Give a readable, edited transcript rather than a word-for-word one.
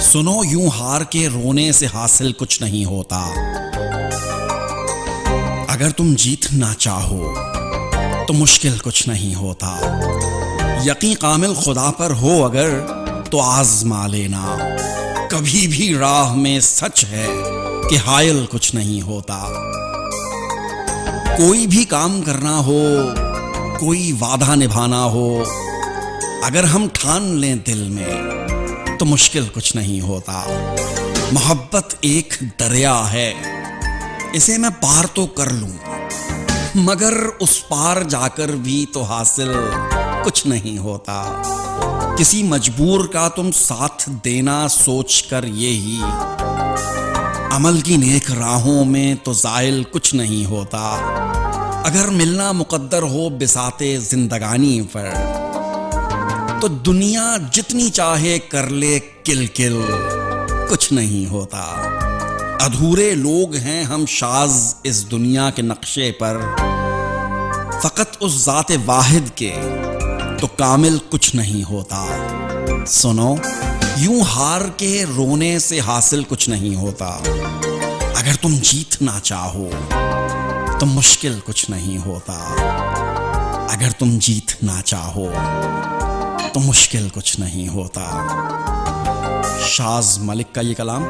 سنو یوں ہار کے رونے سے حاصل کچھ نہیں ہوتا، اگر تم جیتنا چاہو تو مشکل کچھ نہیں ہوتا، یقین کامل خدا پر ہو اگر تو آزما لینا، کبھی بھی راہ میں سچ ہے کہ حائل کچھ نہیں ہوتا، کوئی بھی کام کرنا ہو، کوئی وعدہ نبھانا ہو، اگر ہم ٹھان لیں دل میں تو مشکل کچھ نہیں ہوتا، محبت ایک دریا ہے، اسے میں پار تو کر لوں مگر اس پار جا کر بھی تو حاصل کچھ نہیں ہوتا، کسی مجبور کا تم ساتھ دینا سوچ کر یہی، عمل کی نیک راہوں میں تو زائل کچھ نہیں ہوتا، اگر ملنا مقدر ہو بساط زندگانی پر تو دنیا جتنی چاہے کر لے کل کل کچھ نہیں ہوتا، ادھورے لوگ ہیں ہم شاذ اس دنیا کے نقشے پر، فقط اس ذات واحد کے تو کامل کچھ نہیں ہوتا، سنو یوں ہار کے رونے سے حاصل کچھ نہیں ہوتا، اگر تم جیتنا چاہو تو مشکل کچھ نہیں ہوتا، اگر تم جیتنا چاہو تو مشکل کچھ نہیں ہوتا۔ شاذ ملک کا یہ کلام